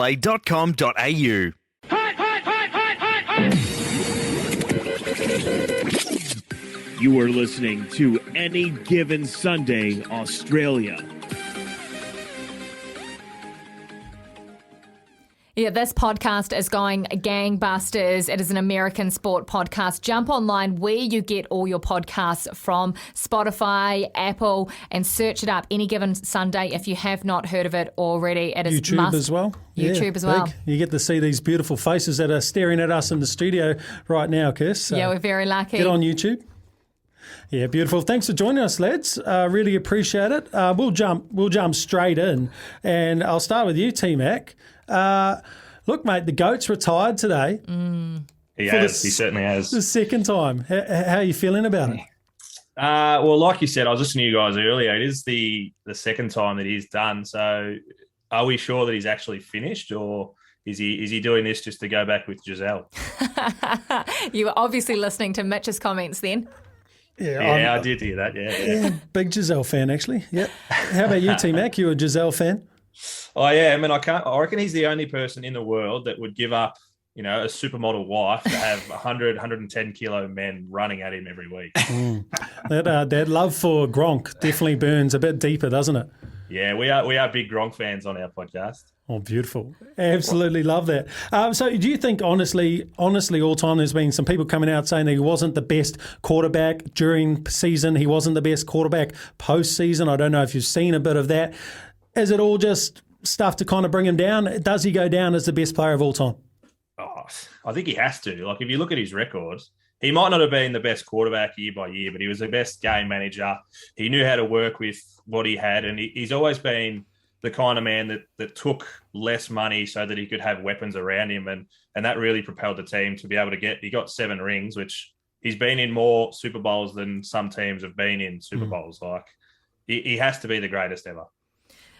SuperBowl.com.au. You are listening to Any Given Sunday, Australia. Yeah, this podcast is going gangbusters. It is an American sport podcast. Jump online where you get all your podcasts from, Spotify, Apple, and search it up Any Given Sunday if you have not heard of it already. It is YouTube as well. YouTube as well. You get to see these beautiful faces that are staring at us in the studio right now, Kiss. So yeah, we're very lucky. Get on YouTube. Yeah, beautiful. Thanks for joining us, lads. Really appreciate it. We'll jump straight in, and I'll start with you, T-Mac. Look, mate, the GOAT's retired today. He has. He certainly has. The second time. How are you feeling about it? Well, like you said, I was listening to you guys earlier. It is the second time that he's done. So, are we sure that he's actually finished, or is he doing this just to go back with Giselle? You were obviously listening to Mitch's comments then. Yeah, I did hear that. Yeah. Big Giselle fan, actually. Yeah. How about you, T-Mac? You a Giselle fan? Oh yeah, I mean, I reckon he's the only person in the world that would give up, a supermodel wife to have 100, 110 kilo men running at him every week. That love for Gronk definitely burns a bit deeper, doesn't it? Yeah, we are big Gronk fans on our podcast. Oh, beautiful. Absolutely love that. So do you think, honestly, all time, there's been some people coming out saying that he wasn't the best quarterback during season, he wasn't the best quarterback post-season? I don't know if you've seen a bit of that. Is it all just stuff to kind of bring him down? Does he go down as the best player of all time? Oh, I think he has to. Like, if you look at his records, he might not have been the best quarterback year by year, but he was the best game manager. He knew how to work with what he had, and he's always been the kind of man that took less money so that he could have weapons around him, and that really propelled the team to be able to he got 7 rings, which he's been in more Super Bowls than some teams have been in Super Bowls. Like, he has to be the greatest ever.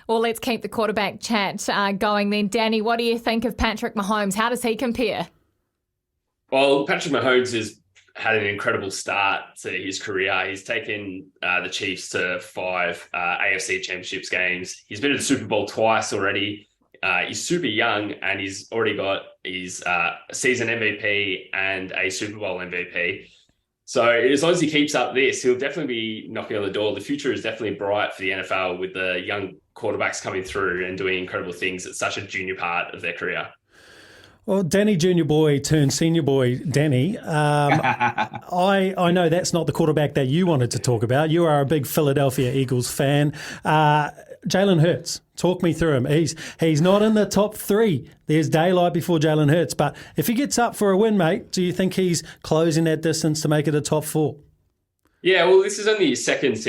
Well, let's keep the quarterback chat going then. Danny, what do you think of Patrick Mahomes? How does he compare? Well, Patrick Mahomes has had an incredible start to his career. He's taken the Chiefs to 5 AFC Championships games. He's been to the Super Bowl twice already. He's super young, and he's already got his season MVP and a Super Bowl MVP. So as long as he keeps up this, he'll definitely be knocking on the door. The future is definitely bright for the NFL with the young quarterbacks coming through and doing incredible things at such a junior part of their career. Well, Danny Junior Boy turned Senior Boy, Danny. I know that's not the quarterback that you wanted to talk about. You are a big Philadelphia Eagles fan. Jalen Hurts, talk me through him. He's not in the top 3. There's daylight before Jalen Hurts. But if he gets up for a win, mate, do you think he's closing that distance to make it a top 4? Yeah, well, this is only his second full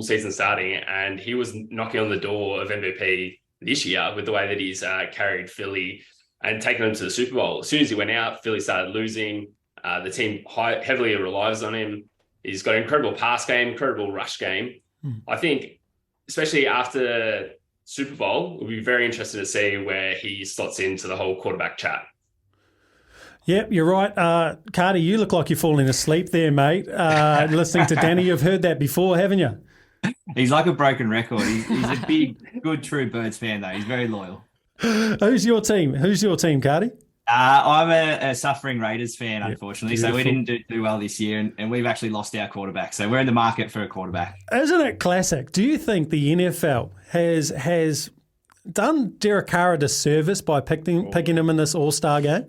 season starting, and he was knocking on the door of MVP this year with the way that he's carried Philly and taken them to the Super Bowl. As soon as he went out, Philly started losing. The team heavily relies on him. He's got an incredible pass game, incredible rush game. I think, especially after Super Bowl, we'll be very interested to see where he slots into the whole quarterback chat. Yep, you're right. Carter, you look like you're falling asleep there, mate. Listening to Danny, you've heard that before, haven't you? He's like a broken record. He's a big, good, true Birds fan, though. He's very loyal. Who's your team? Cardi? I'm a suffering Raiders fan, unfortunately. Beautiful. So we didn't do well this year, and we've actually lost our quarterback. So we're in the market for a quarterback. Isn't it classic? Do you think the NFL has done Derek Carr a disservice by picking him in this All-Star game?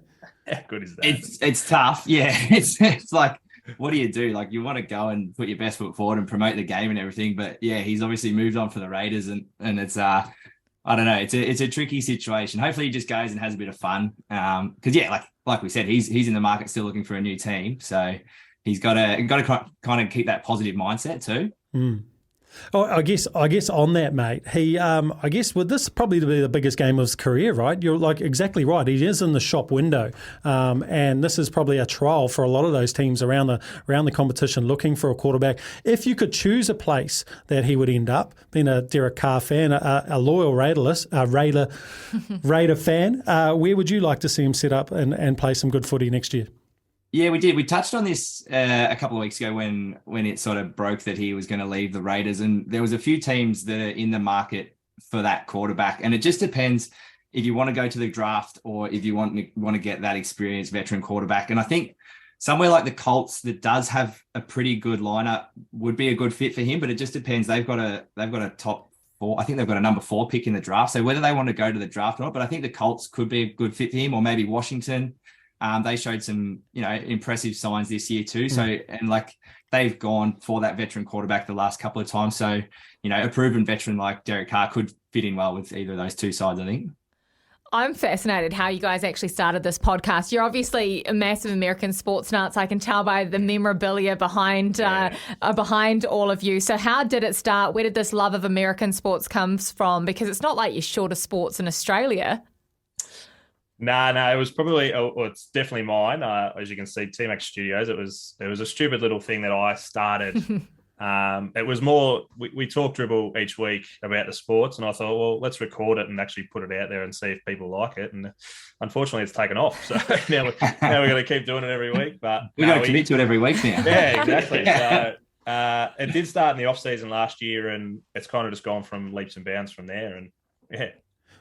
How good is that? It's tough. Yeah, it's like, what do you do? Like, you want to go and put your best foot forward and promote the game and everything, but yeah, he's obviously moved on for the Raiders, and it's I don't know, it's a tricky situation. Hopefully he just goes and has a bit of fun, because like we said, he's in the market still looking for a new team, so he's got to kind of keep that positive mindset too. Oh, I guess on that, mate, would this probably be the biggest game of his career, right? You're like exactly right. He is in the shop window, and this is probably a trial for a lot of those teams around the competition looking for a quarterback. If you could choose a place that he would end up, being a Derek Carr fan, a loyal Raider fan, where would you like to see him set up and play some good footy next year? Yeah, we did. We touched on this a couple of weeks ago when it sort of broke that he was going to leave the Raiders, and there was a few teams that are in the market for that quarterback. And it just depends if you want to go to the draft or if you want to get that experienced veteran quarterback. And I think somewhere like the Colts that does have a pretty good lineup would be a good fit for him, but it just depends. They've got a top 4. I think they've got a number 4 pick in the draft. So whether they want to go to the draft or not, but I think the Colts could be a good fit for him, or maybe Washington. They showed some, impressive signs this year too. So, and like they've gone for that veteran quarterback the last couple of times. So, a proven veteran like Derek Carr could fit in well with either of those two sides, I think. I'm fascinated how you guys actually started this podcast. You're obviously a massive American sports nuts. I can tell by the memorabilia behind all of you. So how did it start? Where did this love of American sports come from? Because it's not like you're short of sports in Australia. No, it was probably, it's definitely mine. As you can see, T-Max Studios, it was a stupid little thing that I started. It was more, we talk dribble each week about the sports, and I thought, well, let's record it and actually put it out there and see if people like it. And unfortunately, it's taken off. So now we're going to keep doing it every week. But we've got to commit to it every week now. Yeah, exactly. So it did start in the off season last year, and it's kind of just gone from leaps and bounds from there. And yeah.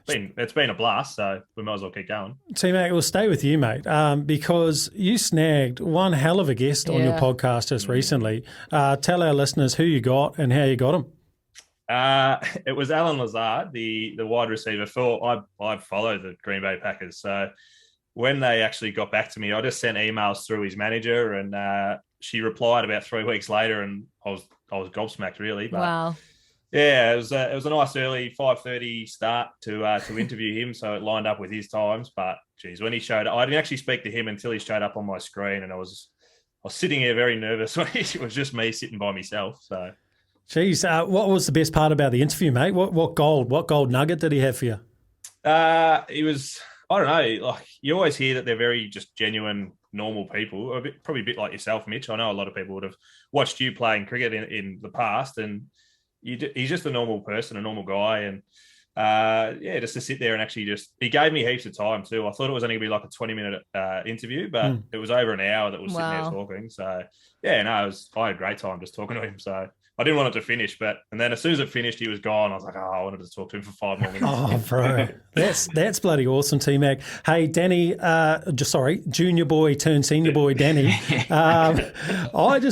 It's been a blast, so we might as well keep going. T-Mac, we'll stay with you, mate, because you snagged one hell of a guest on your podcast just recently. Tell our listeners who you got and how you got him. It was Alan Lazard, the wide receiver. I follow the Green Bay Packers, so when they actually got back to me, I just sent emails through his manager, and she replied about 3 weeks later, and I was gobsmacked, really. But wow. Yeah, it was a nice early 5:30 start to interview him, so it lined up with his times. But geez, when he showed up, I didn't actually speak to him until he showed up on my screen, and I was sitting here very nervous when it was just me sitting by myself. So, geez, what was the best part about the interview, mate? What gold nugget did he have for you? He was, I don't know, like you always hear that they're very just genuine, normal people, probably a bit like yourself, Mitch. I know a lot of people would have watched you playing cricket in the past, and he's just a normal person, a normal guy. And just to sit there and actually he gave me heaps of time too. I thought it was only going to be like a 20-minute interview, but it was over an hour that was sitting there talking. So I had a great time just talking to him. So I didn't want it to finish, and then as soon as it finished, he was gone. I was like, I wanted to talk to him for 5 more minutes. Oh, bro, that's bloody awesome, T-Mac. Hey, Danny, junior boy turned senior boy, Danny. I want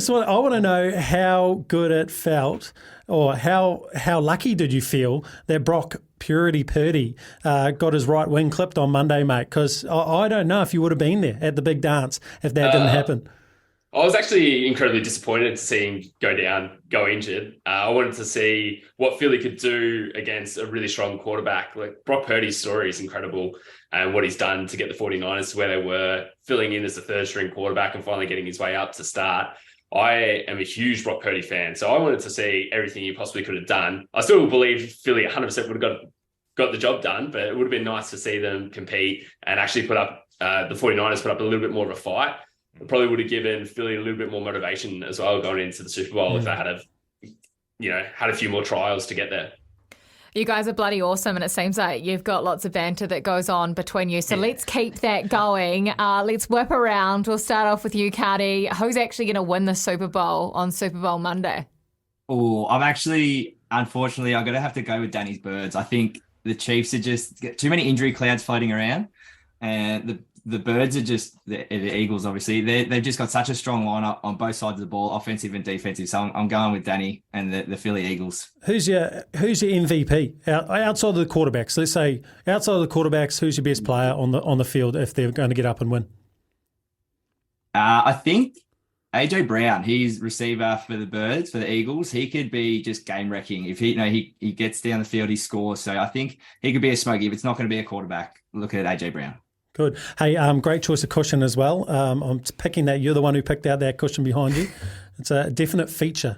to know how good it felt, or how lucky did you feel that Brock Purdy got his right wing clipped on Monday, mate? Because I don't know if you would have been there at the big dance if that didn't happen. I was actually incredibly disappointed to see him go injured. I wanted to see what Philly could do against a really strong quarterback. Like Brock Purdy's story is incredible, and what he's done to get the 49ers to where they were, filling in as the third string quarterback and finally getting his way up to start. I am a huge Brock Purdy fan, so I wanted to see everything he possibly could have done. I still believe Philly 100% would have got the job done, but it would have been nice to see them compete and actually put up the 49ers put up a little bit more of a fight. It probably would have given Philly a little bit more motivation as well going into the Super Bowl if they had a few more trials to get there. You guys are bloody awesome, and it seems like you've got lots of banter that goes on between you. So let's keep that going. Let's whip around. We'll start off with you, Cardi. Who's actually going to win the Super Bowl on Super Bowl Monday? Oh, unfortunately, I'm going to have to go with Danny's Birds. I think the Chiefs are just get too many injury clouds floating around, and the Birds are just the Eagles. Obviously, they've just got such a strong lineup on both sides of the ball, offensive and defensive. So I'm going with Danny and the Philly Eagles. Who's your MVP outside of the quarterbacks? Let's say outside of the quarterbacks, who's your best player on the field if they're going to get up and win? I think AJ Brown. He's receiver for the Birds, for the Eagles. He could be just game wrecking if he gets down the field, he scores. So I think he could be a smoky. If it's not going to be a quarterback, look at AJ Brown. Good. Hey, great choice of cushion as well. I'm picking that. You're the one who picked out that cushion behind you. It's a definite feature.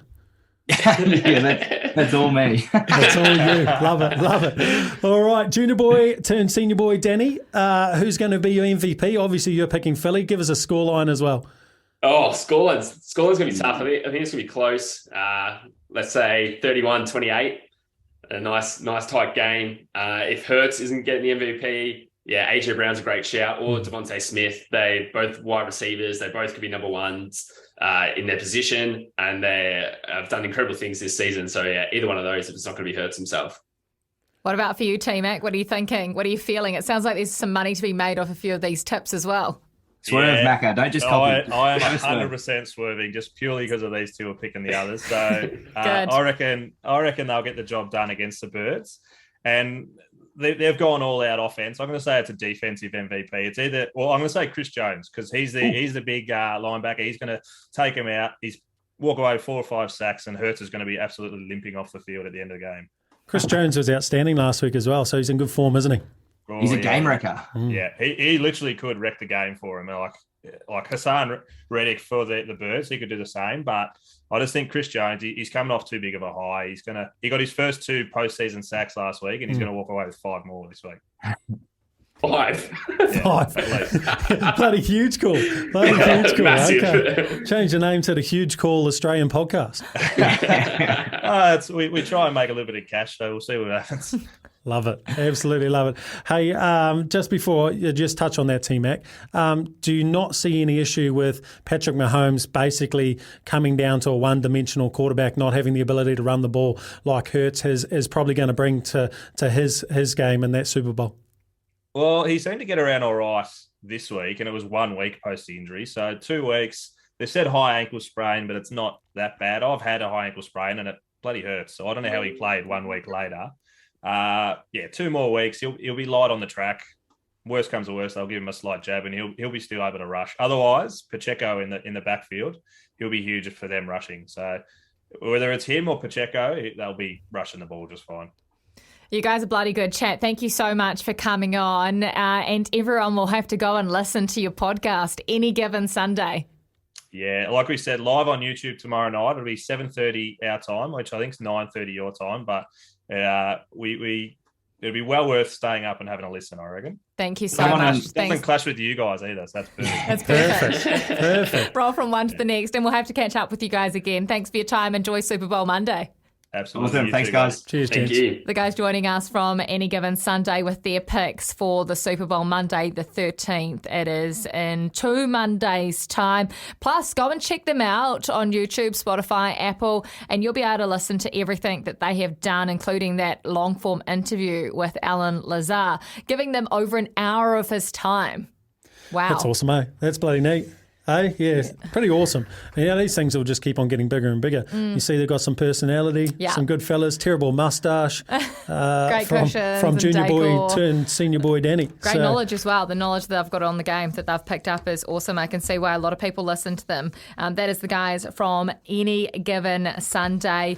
Yeah, that's all me. That's all you. Love it. All right, junior boy turned senior boy, Danny. Who's going to be your MVP? Obviously, you're picking Philly. Give us a scoreline as well. Oh, scoreline's going to be tough. I think it's going to be close. Let's say 31-28. A nice tight game. If Hurts isn't getting the MVP, AJ Brown's a great shout, or Devontae Smith. They both wide receivers. They both could be number ones in their position, and they have done incredible things this season. So either one of those, if it's not going to be Hurts himself. What about for you, T-Mac? What are you thinking? What are you feeling? It sounds like there's some money to be made off a few of these tips as well. Swerve, Macca. Don't just copy. I am 100% swerving just purely because of these two are picking the others. So I reckon they'll get the job done against the Birds. And they've gone all out offense. I'm going to say it's a defensive MVP. It's either, I'm going to say Chris Jones because he's the big linebacker. He's going to take him out. He's walk away with 4 or 5 sacks, and Hurts is going to be absolutely limping off the field at the end of the game. Chris Jones was outstanding last week as well, so he's in good form, isn't he? Oh, he's a game wrecker. Yeah, he literally could wreck the game for him. Like Hassan Reddick for the Birds, he could do the same. But I just think Chris Jones, he's coming off too big of a high. He got his first 2 postseason sacks last week, and he's going to walk away with 5 more this week. 5. Yeah, 5. Bloody huge call. Huge call. Massive. Okay. Change the name to the Huge Call Australian Podcast. We try and make a little bit of cash, so we'll see what happens. Love it. Absolutely love it. Hey, just before you just touch on that, T-Mac, do you not see any issue with Patrick Mahomes basically coming down to a one-dimensional quarterback, not having the ability to run the ball like Hurts is probably going to bring to his game in that Super Bowl? Well, he seemed to get around all right this week, and it was 1 week post the injury. So 2 weeks, they said high ankle sprain, but it's not that bad. I've had a high ankle sprain, and it bloody hurts. So I don't know how he played 1 week later. 2 more weeks, he'll be light on the track. Worst comes to worst, they'll give him a slight jab, and he'll be still able to rush. Otherwise, Pacheco in the backfield, he'll be huge for them rushing. So whether it's him or Pacheco, they'll be rushing the ball just fine. You guys are bloody good chat. Thank you so much for coming on. And everyone will have to go and listen to your podcast any given Sunday. Yeah, like we said, live on YouTube tomorrow night. It'll be 7:30 our time, which I think is 9:30 your time. But it'll be well worth staying up and having a listen, I reckon. Thank you so much. Doesn't clash with you guys either, so that's perfect. That's perfect. Perfect. Roll from one to the next, and we'll have to catch up with you guys again. Thanks for your time. Enjoy Super Bowl Monday. Absolutely. Awesome. Thanks, guys. Cheers, Thank you. The guys joining us from Any Given Sunday with their picks for the Super Bowl Monday, the 13th. It is in 2 Mondays' time. Plus, go and check them out on YouTube, Spotify, Apple, and you'll be able to listen to everything that they have done, including that long-form interview with Alan Lazar, giving them over an hour of his time. Wow. That's awesome, eh? That's bloody neat. Hey, yeah, pretty awesome. And, these things will just keep on getting bigger and bigger. You see they've got some personality, some good fellas, terrible moustache. Great cushions from junior boy turned senior boy Danny. Great knowledge as well. The knowledge that I've got on the game that they've picked up is awesome. I can see why a lot of people listen to them. That is the guys from Any Given Sunday.